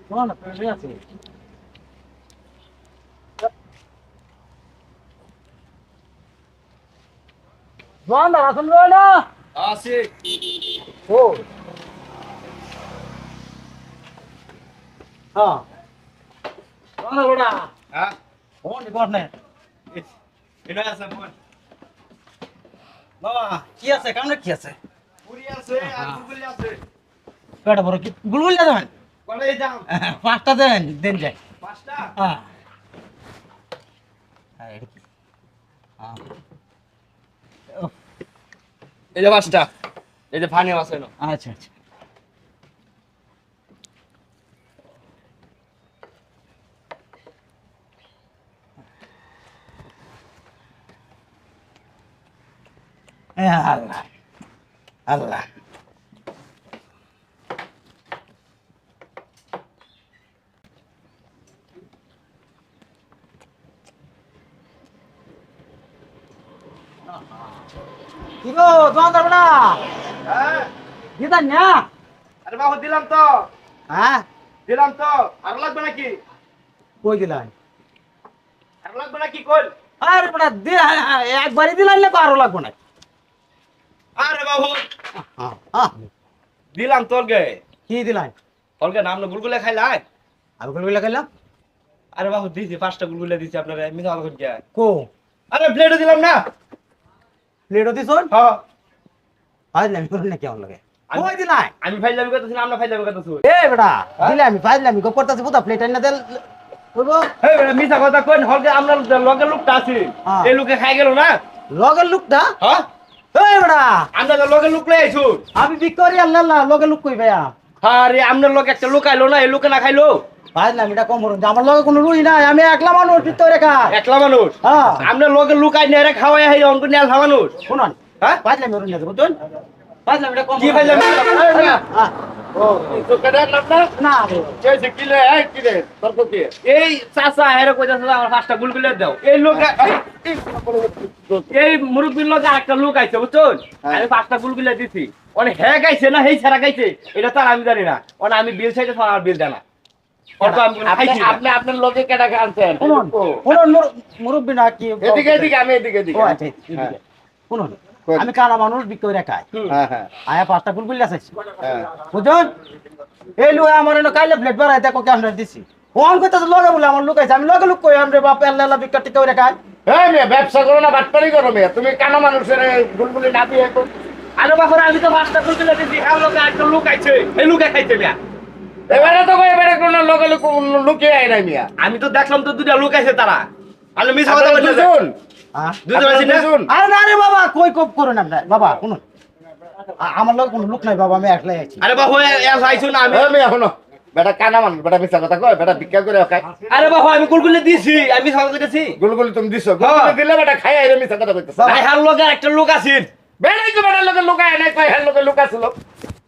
শোনো না প্রেমে আছে জোয়ান দা রাসন রয় না আছে ও হ্যাঁ জোয়ান দা বড়া হ্যাঁ ফোন রিপোর্ট নে এটা আছে ফোন বাবা কি আছে কেমন কি আছে পুরি আছে আর গুগলি আছে পেটা বড় কি গুলগুল যা দেন কোনে যাও পাঁচটা দেন দেন যায় পাঁচটা হ্যাঁ হ্যাঁ এটা কি হ্যাঁ এই যে পাঁচটা এই যে ফানি আছে না আচ্ছা আচ্ছা আল্লাহ আল্লাহ কি গো দোকানদার বড়া হ্যাঁ দিদান না আরে বাবু দিলাম তো হ্যাঁ দিলাম তো আর লাগবে নাকি কই দিলেন আর লাগবে নাকি কই আরে বড়া একবারই দিলেন না আরো লাগবে না আরে বাবু হ্যাঁ দিলাম তোর গে কি দিলেন তোর গে নাম না গুলগুলে খাইলাই আর গুলো লাগাইলাম আরে বাবু দিছি পাঁচটা গুলগুলে দিছি আপনারা মিছা কথা কইয়া কো আরে প্লেটও দিলাম না প্লেট দিছন হ্যাঁ ফাইলামি করুন না কেমন লাগে কই দিলাই আমি ফাইলামি করতেছি না আমরা ফাইলামি করতেছি এ বেটা দিলে আমি ফাইলামি গো করতেছি বুঝা প্লেট না দেল কইবো এই বেটা মিছা কথা কই হলকে আমরা লগের লোকটা আছে হ্যাঁ। এই লোকে খাই গেল না লগের লোকটা হ্যাঁ এই বেটা আমরা তো লগের লোক লই আইছু আমি বিক্রি আল্লাহ লগের লোক কই ভাইয়া আরে আপনার লোক একটা লোক আইলো না এই লোকে না খাইলো ফাইলামিটা কম করুন আমার লগে কোনো রুই নাই আমি একলা মানুষ ভিতরে খাই একলা মানুষ হ্যাঁ আপনার লোকের লোক আই নেরে খাওয়াই হাই অঙ্ক নিয়ে আলফা মানুষ শুনুন হ্যাঁ ফাইলামি করুন না বুঝুন ফাইলামিটা কম কি ফাইলামি? হ্যাঁ ও তো কেডা নামটা না কেছে কিলে এই কিলে তর্ক কি এই চাচা হেরে কইতাছে আমার পাঁচটা গুলগুলে দাও এই লোক এই মুরব্বির লোক একটা লোক আইছে বুঝছুন আমি পাঁচটা গুলগুলে দিছি ওনে হে গাইছে না হেই ছাড়া গাইছে এটা তো আর আমি জানি না ওনে আমি বিল চাইতে আমার বিল দেনা অত আমি খাইছি আপনি আপনার লোকে কেডা আনছেন শুনুন শুনুন মুরব্বি না কি এদিকে এদিকে আমি এদিকে এদিকে ও আচ্ছা এদিকে। শুনুন আমি কানা মানুষ বিক্রি খাই হ্যাঁ হ্যাঁ আয়া পাঁচটা গুলগুলি আছে হ্যাঁ বুঝুন এই লোক আমার এনে কাইলে প্লেট বাড়াই দেখো কেমন দিছি ফোন করতেছে লগে বলে আমার লোক আছে আমি লগে লোক কই আমরে বাপ আল্লাহ বিক্রি করে খাই এই মেয়ে ব্যবসা করো না বাটপারি করো মেয়ে তুমি কানা মানুষের গুলগুলি না দিয়ে আরে বাবা আমি তো পাঁচটা গুলগুলি দিছি আর লোকে একটা লোক আইছে এই লোকে খাইছে মিয়া এবারে তো কই এবারে কোন লগে লোক লুকে আই নাই মিয়া আমি তো দেখলাম তো দুইটা লোক আইছে তারা আমি মিছা কথা বলছি শুন হ্যাঁ দুইটা আইছে না আরে না রে বাবা কই কোপ করুন আপনি বাবা শুনুন আমার লগে কোনো লোক নাই বাবা আমি একলাই আছি আরে বাবা এস আইছো না আমি আমি এখনো বেটা কানা মানুষ বেটা মিছা কথা কয় বেটা ভিক্ষা করে খায় আরে বাবা আমি গুলগুলি দিছি আমি মিছা কথা কইতেছি গুলগুলি তুমি দিছো গুলগুলি দিলে বেটা খাই আইরে মিছা কথা কইতেছ ভাই হার লোকে একটা লোক আছে বেটাই তো বেটার লোকে লুকায় নাই কয় হের লোকে লুকাছিল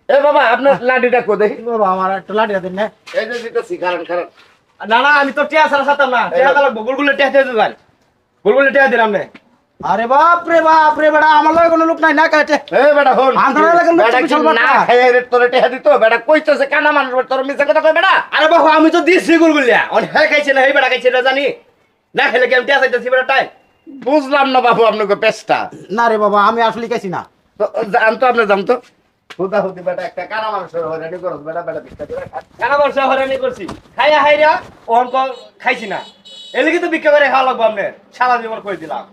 এ বাবা আপনার লাঠিটা কো দেখি বাবা আমার একটা লাঠি দেন না এই যে দিতেছি কারণ কারণ না না আমি তো টিয়া ছাড়া সাতাম না টিয়া লাগবো গুলগুলি টিয়া দিয়ে দেবেন গুলগুলি টিয়া দিলাম না আরে বাপ রে বেটা আমার লগে কোনো লোক নাই না কাটে এ বেটা হন আন্ধারে লাগে লোক বেটা কি বিশাল না বাটা। খাই আইরে তোরে টেহা দিত বেটা কইতেছে কানা মানুষ তোর মিছা কথা কয় বেটা আরে বাবা আমি তো দিছি গুলগুলিয়া অনেক হ্যাঁ খাইছে না এই বেটা খাইছে না জানি না খেলে কেমন টিয়া চাইতেছি বেটা টাই বুঝলাম না বাবু আপনাকে পেস্টা না রে বাবা আমি আসলে খাইছি না তো জানতো আপনি জানতো হুদা হুদি বেটা একটা কানা মানুষের হয়রানি করস বেটা বেটা ভিক্ষা করে খা কেন বর্ষা হরানি করছি খাইয়া হাইরা ওহন খাইছি না এলে কিন্তু ভিক্ষা করে খাওয়া লাগবো আপনার সারা জীবন করে দিলাম